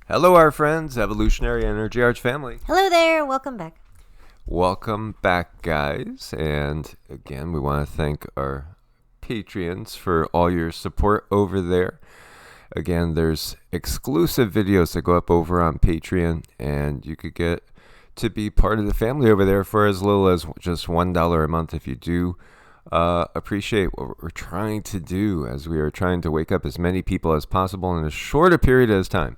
Hello, our friends, Evolutionary Energy Arts family. Hello there. Welcome back. Welcome back, guys. And again, we want to thank our Patreons for all your support over there. Again, there's exclusive videos that go up over on Patreon, and you could get to be part of the family over there for as little as just $1 a month if you do appreciate what we're trying to do, as we are trying to wake up as many people as possible in as short a period as time.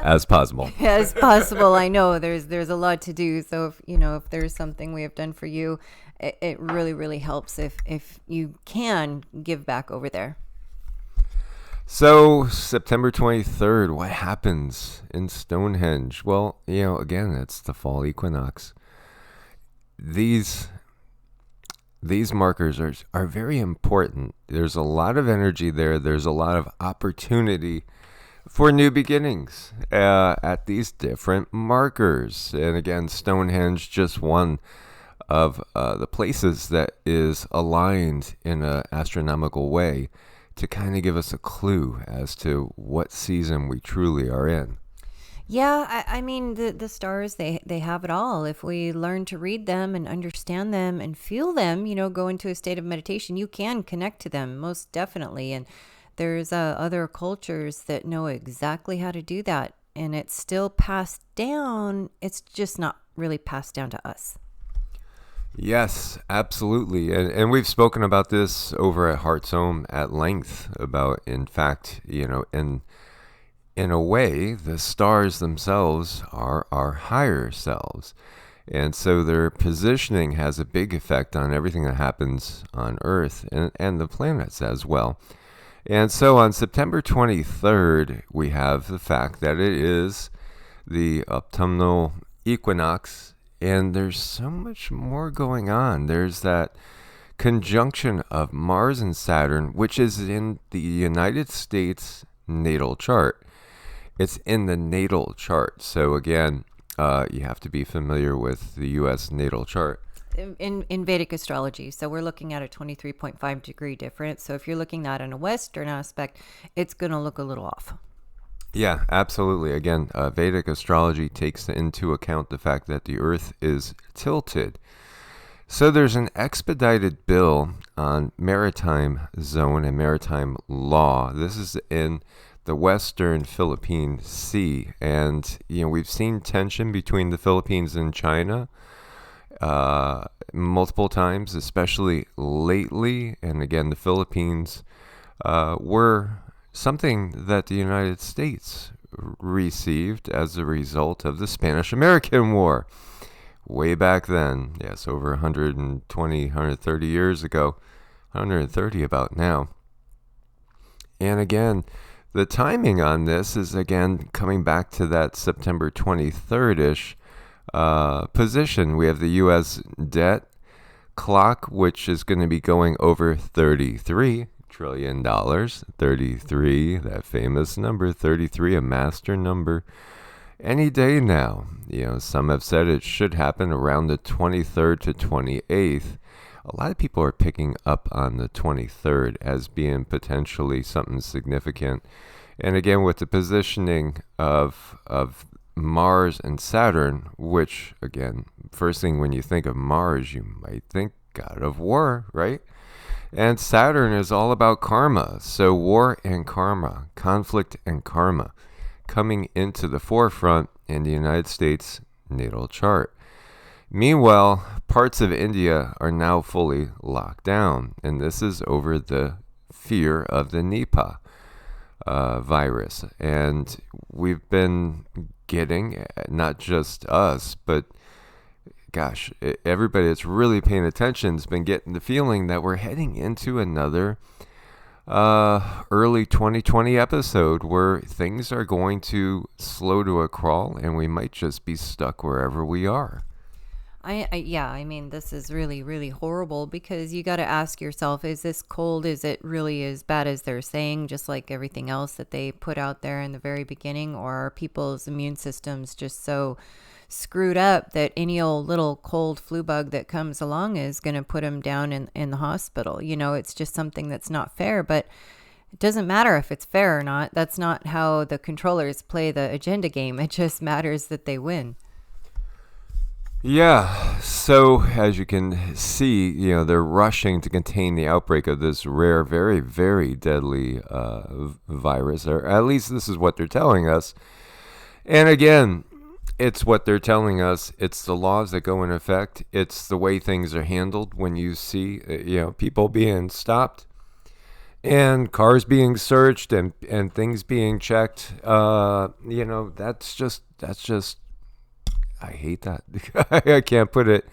As possible. As possible. I know there's a lot to do. So if there's something we have done for you, it really helps if you can give back over there. So September 23rd, what happens in Stonehenge? Well, again, it's the fall equinox. These markers are very important. There's a lot of energy there. There's a lot of opportunity for new beginnings at these different markers. And again, Stonehenge, just one of the places that is aligned in an astronomical way to kind of give us a clue as to what season we truly are in. Yeah, I mean, the stars, they have it all. If we learn to read them and understand them and feel them, go into a state of meditation, you can connect to them, most definitely. And there's other cultures that know exactly how to do that, and it's still passed down. It's just not really passed down to us. Yes, absolutely. And we've spoken about this over at Heart's Home at length about, in fact, in a way, the stars themselves are our higher selves. And so their positioning has a big effect on everything that happens on Earth and the planets as well. And so on September 23rd, we have the fact that it is the autumnal equinox, and there's so much more going on. There's that conjunction of Mars and Saturn, which is in the United States natal chart. It's in the natal chart. So again, you have to be familiar with the U.S. natal chart. In Vedic astrology. So we're looking at a 23.5 degree difference. So if you're looking at in a Western aspect, it's going to look a little off. Yeah, absolutely. Again, Vedic astrology takes into account the fact that the Earth is tilted. So there's an expedited bill on maritime zone and maritime law. This is in the Western Philippine Sea. And, we've seen tension between the Philippines and China multiple times, especially lately. And again, the Philippines were something that the United States received as a result of the Spanish-American War way back then. Yes, over 120, 130 years ago. 130 about now. And again, the timing on this is, again, coming back to that September 23rd-ish position. We have the U.S. debt clock, which is going to be going over $33 trillion. 33, that famous number, 33, a master number, any day now. Some have said it should happen around the 23rd to 28th. A lot of people are picking up on the 23rd as being potentially something significant. And again, with the positioning of Mars and Saturn, which, again, first thing when you think of Mars, you might think God of War, right? And Saturn is all about karma. So war and karma, conflict and karma, coming into the forefront in the United States natal chart. Meanwhile, parts of India are now fully locked down, and this is over the fear of the Nipah virus. And we've been getting, not just us, but gosh, everybody that's really paying attention has been getting the feeling that we're heading into another early 2020 episode where things are going to slow to a crawl and we might just be stuck wherever we are. I mean, this is really horrible, because you got to ask yourself, is this cold? Is it really as bad as they're saying, just like everything else that they put out there in the very beginning? Or are people's immune systems just so screwed up that any old little cold flu bug that comes along is going to put them down in the hospital? It's just something that's not fair. But It doesn't matter if it's fair or not. That's not how the controllers play the agenda game. It just matters that they win. Yeah, so as you can see, they're rushing to contain the outbreak of this rare, very, very deadly virus, or at least this is what they're telling us. And again, it's what they're telling us. It's the laws that go in effect. It's the way things are handled when you see, people being stopped and cars being searched and things being checked. That's just I hate that. I can't put it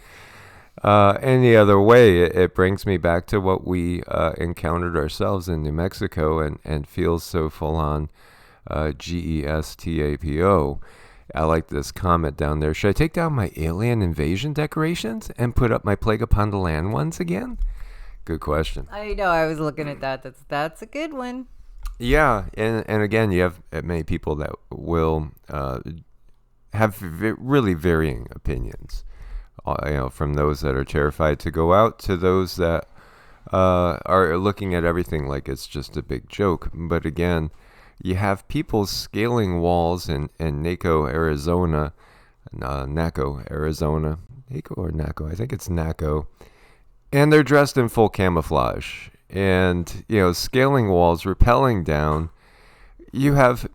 any other way. It brings me back to what we encountered ourselves in New Mexico and feels so full on GESTAPO. I like this comment down there. Should I take down my alien invasion decorations and put up my Plague Upon the Land ones again? Good question. I know. I was looking at that. That's a good one. Yeah, and again, you have many people that will have really varying opinions. From those that are terrified to go out to those that are looking at everything like it's just a big joke. But again, you have people scaling walls in Naco, Arizona, Naco, Arizona, Naco or Naco, I think it's Naco, and they're dressed in full camouflage and scaling walls, rappelling down. You have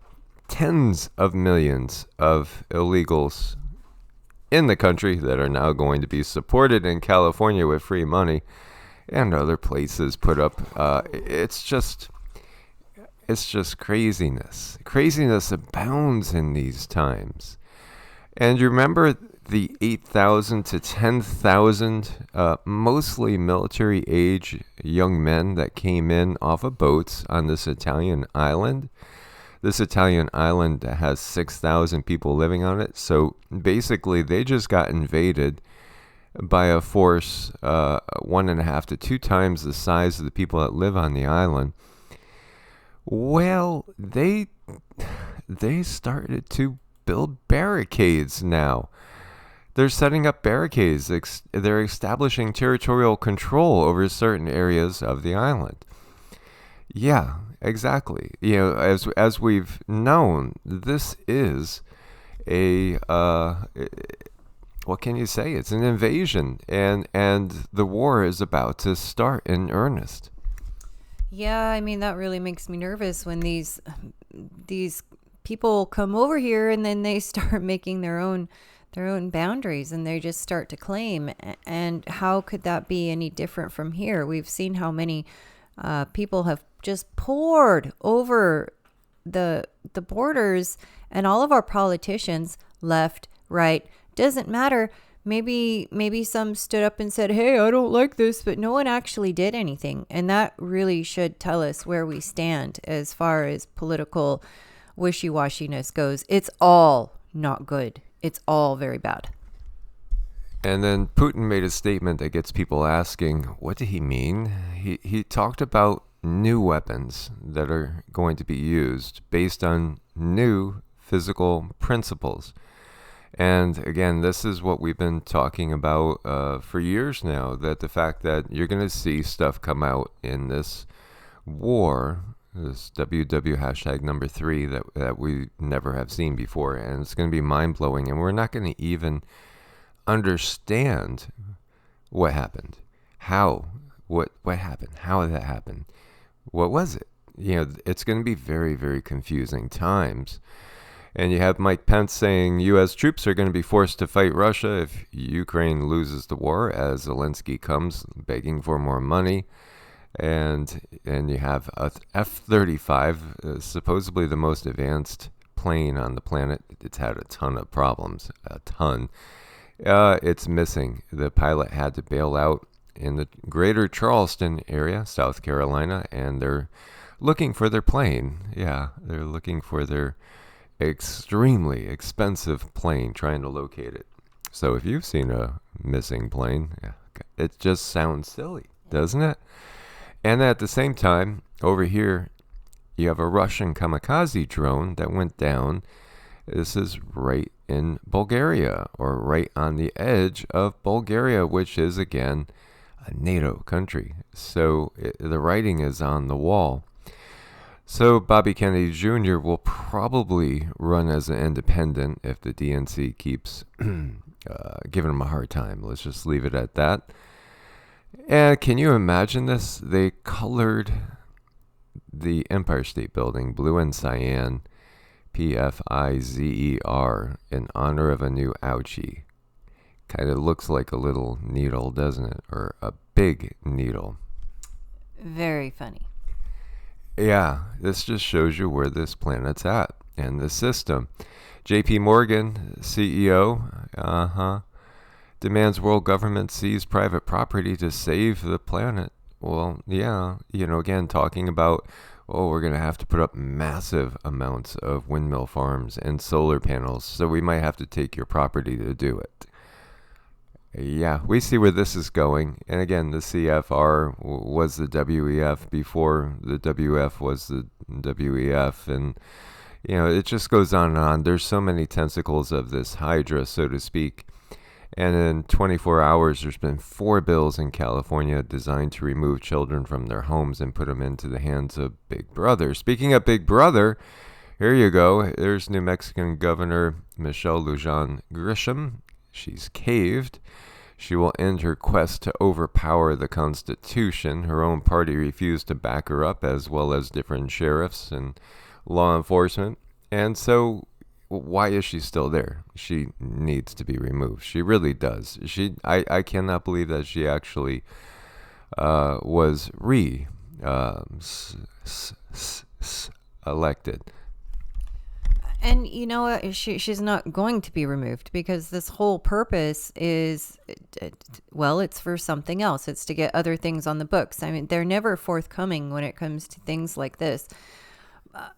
tens of millions of illegals in the country that are now going to be supported in California with free money and other places put up. It's just craziness. Craziness abounds in these times. And you remember the 8,000 to 10,000 mostly military age young men that came in off of boats on this Italian island? This Italian island has 6,000 people living on it. So basically, they just got invaded by a force 1.5 to 2 times the size of the people that live on the island. Well, they started to build barricades now. They're setting up barricades. They're establishing territorial control over certain areas of the island. Yeah, exactly. As we've known, this is a what can you say? It's an invasion, and the war is about to start in earnest. Yeah, I mean that really makes me nervous when these people come over here and then they start making their own boundaries and they just start to claim. And how could that be any different from here? We've seen how many people have just poured over the borders, and all of our politicians, left, right, doesn't matter. Maybe some stood up and said, hey, I don't like this, but no one actually did anything. And that really should tell us where we stand as far as political wishy-washiness goes. It's all not good. It's all very bad. And then Putin made a statement that gets people asking, what did he mean? He talked about new weapons that are going to be used based on new physical principles. And again, this is what we've been talking about for years now, that the fact that you're going to see stuff come out in this war, this WW hashtag number 3 that we never have seen before. And it's going to be mind-blowing. And we're not going to even understand what happened. What happened? How did that happen? What was it? It's going to be very, very confusing times. And you have Mike Pence saying U.S. troops are going to be forced to fight Russia if Ukraine loses the war, as Zelensky comes begging for more money. And you have a F-35, supposedly the most advanced plane on the planet. It's had a ton of problems, a ton. It's missing. The pilot had to bail out in the greater Charleston area, South Carolina, and they're looking for their plane. Yeah, they're looking for their extremely expensive plane, trying to locate it. So if you've seen a missing plane, it just sounds silly, doesn't it? And at the same time, over here, you have a Russian kamikaze drone that went down. This is right in Bulgaria, or right on the edge of Bulgaria, which is, again, a NATO country. So the writing is on the wall. So Bobby Kennedy Jr. will probably run as an independent if the DNC keeps giving him a hard time. Let's just leave it at that. And can you imagine this? They colored the Empire State Building blue and cyan, Pfizer, in honor of a new ouchie. Kind of looks like a little needle, doesn't it? Or a big needle. Very funny. Yeah, this just shows you where this planet's at and the system. JP Morgan, CEO, demands world government seize private property to save the planet. Well, yeah, again, talking about, we're going to have to put up massive amounts of windmill farms and solar panels, so we might have to take your property to do it. Yeah, we see where this is going. And again, the CFR was the WEF before the WF was the WEF. And, it just goes on and on. There's so many tentacles of this hydra, so to speak. And in 24 hours, there's been 4 bills in California designed to remove children from their homes and put them into the hands of Big Brother. Speaking of Big Brother, here you go. There's New Mexican Governor Michelle Lujan Grisham. She's caved. She will end her quest to overpower the Constitution. Her own party refused to back her up, as well as different sheriffs and law enforcement. And so, why is she still there? She needs to be removed. She really does. I cannot believe that she actually was elected. And you know what? She's not going to be removed because this whole purpose is, well, it's for something else. It's to get other things on the books. I mean, they're never forthcoming when it comes to things like this.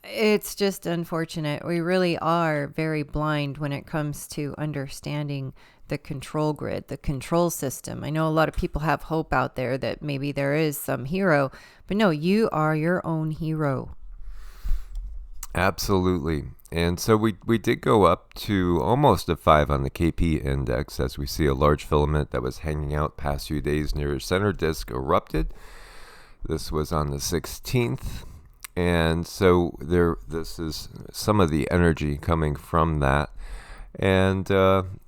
It's just unfortunate. We really are very blind when it comes to understanding the control grid, the control system. I know a lot of people have hope out there that maybe there is some hero, but no, you are your own hero. Absolutely. And so we did go up to almost a 5 on the KP index as we see a large filament that was hanging out past few days near a center disk erupted. This was on the 16th. And so this is some of the energy coming from that. And,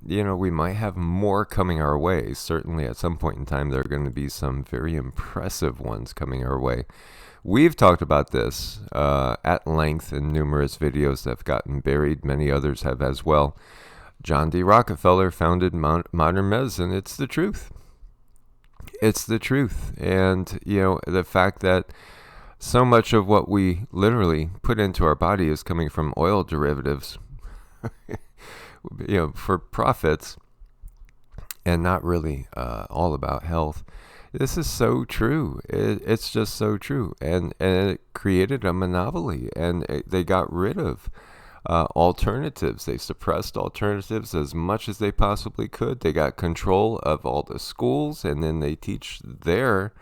we might have more coming our way. Certainly at some point in time, there are going to be some very impressive ones coming our way. We've talked about this at length in numerous videos that have gotten buried. Many others have as well. John D. Rockefeller founded modern medicine. It's the truth. It's the truth. And, the fact that so much of what we literally put into our body is coming from oil derivatives, for profits and not really all about health. This is so true. It's just so true. And it created a monopoly, and they got rid of alternatives. They suppressed alternatives as much as they possibly could. They got control of all the schools, and then they teach their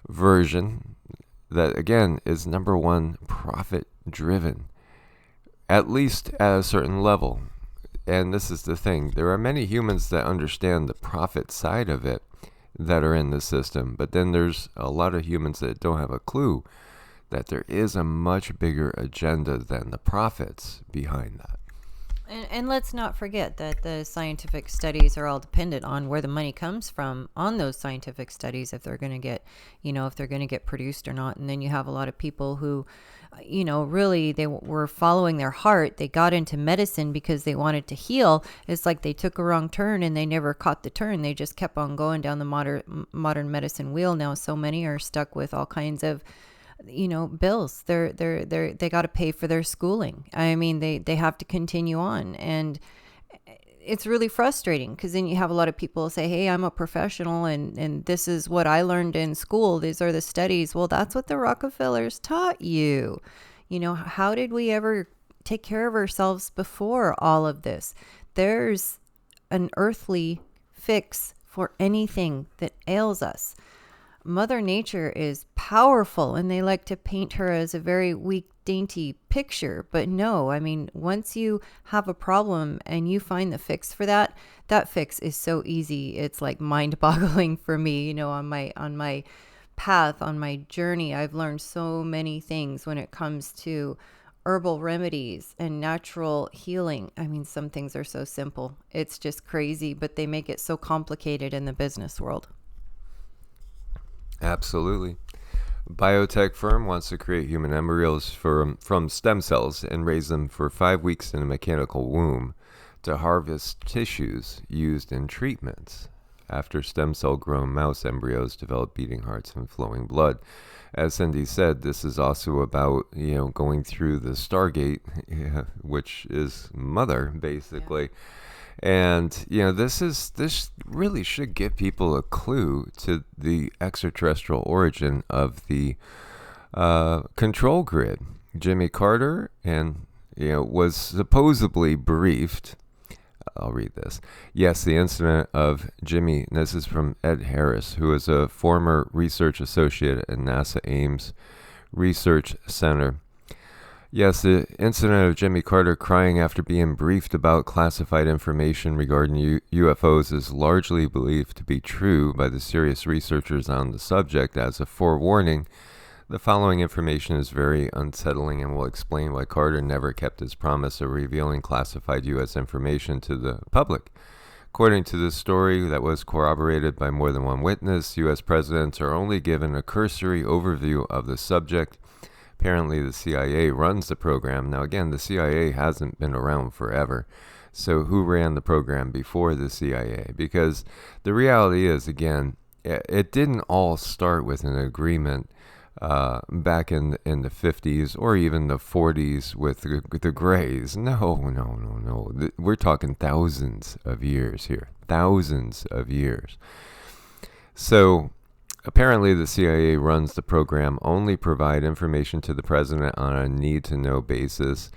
version that, again, is number one, profit driven, at least at a certain level. And this is the thing. There are many humans that understand the profit side of it that are in the system, but then there's a lot of humans that don't have a clue that there is a much bigger agenda than the profits behind that. And let's not forget that the scientific studies are all dependent on where the money comes from on those scientific studies, if they're going to get, if they're going to get produced or not. And then you have a lot of people who, really they were following their heart. They got into medicine because they wanted to heal. It's like they took a wrong turn and they never caught the turn. They just kept on going down the modern medicine wheel. Now so many are stuck with all kinds of bills. They got to pay for their schooling. I mean, they have to continue on, and it's really frustrating because then you have a lot of people say, hey, I'm a professional and this is what I learned in school. These are the studies. Well, that's what the Rockefellers taught you. How did we ever take care of ourselves before all of this? There's an earthly fix for anything that ails us. Mother Nature is powerful, and they like to paint her as a very weak, dainty picture. But no, I mean, once you have a problem and you find the fix for that, that fix is so easy. It's like mind-boggling for me, on my path, on my journey, I've learned so many things when it comes to herbal remedies and natural healing. I mean, some things are so simple. It's just crazy, but they make it so complicated in the business world. Absolutely. Biotech firm wants to create human embryos from stem cells and raise them for 5 weeks in a mechanical womb to harvest tissues used in treatments. After stem cell grown mouse embryos develop beating hearts and flowing blood. As Cindy said, this is also about, going through the Stargate, which is mother, basically. And, this really should give people a clue to the extraterrestrial origin of the control grid. Jimmy Carter was supposedly briefed. I'll read this. Yes, the incident of Jimmy, this is from Ed Harris, who is a former research associate at NASA Ames Research Center. Yes, the incident of Jimmy Carter crying after being briefed about classified information regarding UFOs is largely believed to be true by the serious researchers on the subject. As a forewarning, the following information is very unsettling and will explain why Carter never kept his promise of revealing classified U.S. information to the public. According to this story that was corroborated by more than one witness, U.S. presidents are only given a cursory overview of the subject. Apparently, the CIA runs the program. Now, again, the CIA hasn't been around forever. So who ran the program before the CIA? Because the reality is, again, it didn't all start with an agreement back in the 50s or even the 40s with the Greys. No. We're talking thousands of years here. Thousands of years. So apparently the CIA runs the program, only provide information to the president on a need-to-know basis,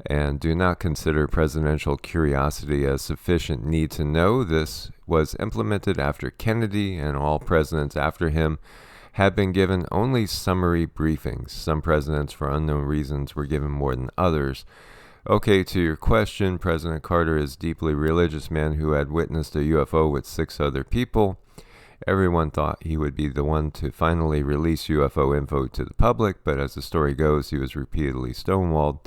and do not consider presidential curiosity as sufficient need to know. This was implemented after Kennedy, and all presidents after him have been given only summary briefings. Some presidents, for unknown reasons, were given more than others. Okay, to your question, President Carter is a deeply religious man who had witnessed a UFO with 6 other people. Everyone thought he would be the one to finally release UFO info to the public, but as the story goes, he was repeatedly stonewalled.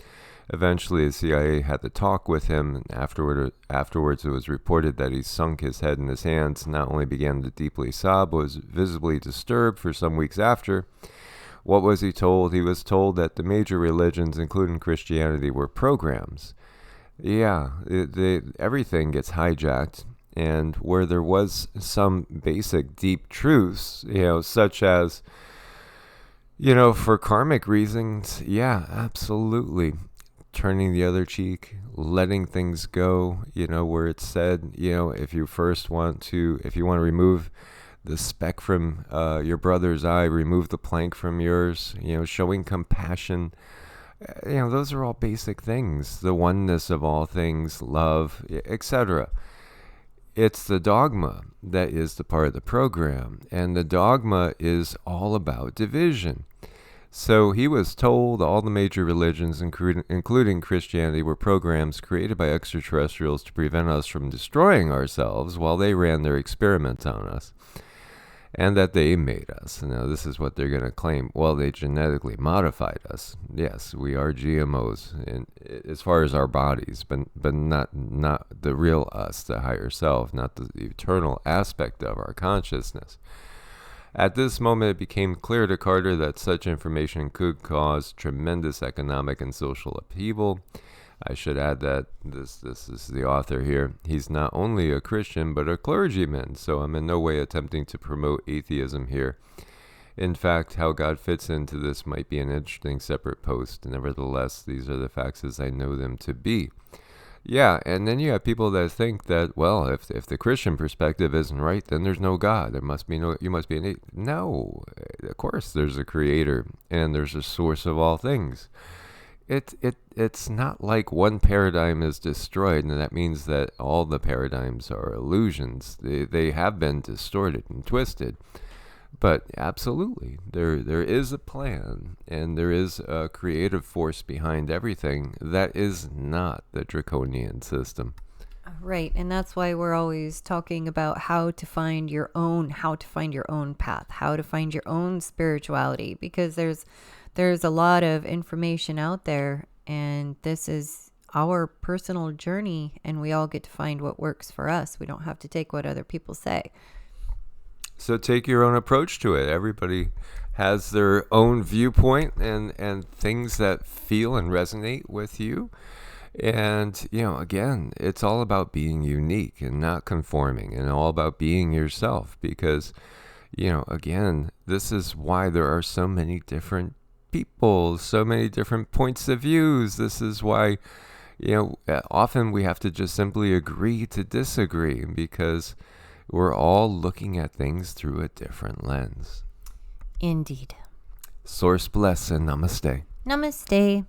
Eventually, the CIA had to talk with him, and afterwards it was reported that he sunk his head in his hands, not only began to deeply sob, but was visibly disturbed for some weeks after. What was he told? He was told that the major religions, including Christianity, were programs. Yeah, everything gets hijacked, and where there was some basic deep truths, such as, for karmic reasons, yeah, absolutely. Turning the other cheek, letting things go, where it's said, if you want to remove the speck from your brother's eye, remove the plank from yours, showing compassion, those are all basic things. The oneness of all things, love, etc. It's the dogma that is the part of the program, and the dogma is all about division. So he was told all the major religions, including Christianity, were programs created by extraterrestrials to prevent us from destroying ourselves while they ran their experiments on us, and that they made us. Now, this is what they're going to claim. Well, they genetically modified us. Yes, we are GMOs as far as our bodies, but not the real us, the higher self, not the eternal aspect of our consciousness. At this moment, it became clear to Carter that such information could cause tremendous economic and social upheaval. I should add that this is the author here. He's not only a Christian, but a clergyman, so I'm in no way attempting to promote atheism here. In fact, how God fits into this might be an interesting separate post. Nevertheless, these are the facts as I know them to be. Yeah, and then you have people that think that, well, if the Christian perspective isn't right, then there's no God. You must be an no. Of course, there's a creator and there's a source of all things. It's not like one paradigm is destroyed, and that means that all the paradigms are illusions. They have been distorted and twisted. But absolutely, there is a plan, and there is a creative force behind everything that is not the draconian system. Right, and that's why we're always talking about how to find your own path, how to find your own spirituality, because there's a lot of information out there, and this is our personal journey, and we all get to find what works for us. We don't have to take what other people say. So take your own approach to it. Everybody has their own viewpoint and things that feel and resonate with you. And, again, it's all about being unique and not conforming, and all about being yourself because, again, this is why there are so many different people, so many different points of views. This is why, often we have to just simply agree to disagree because we're all looking at things through a different lens. Indeed. Source bless and namaste. Namaste.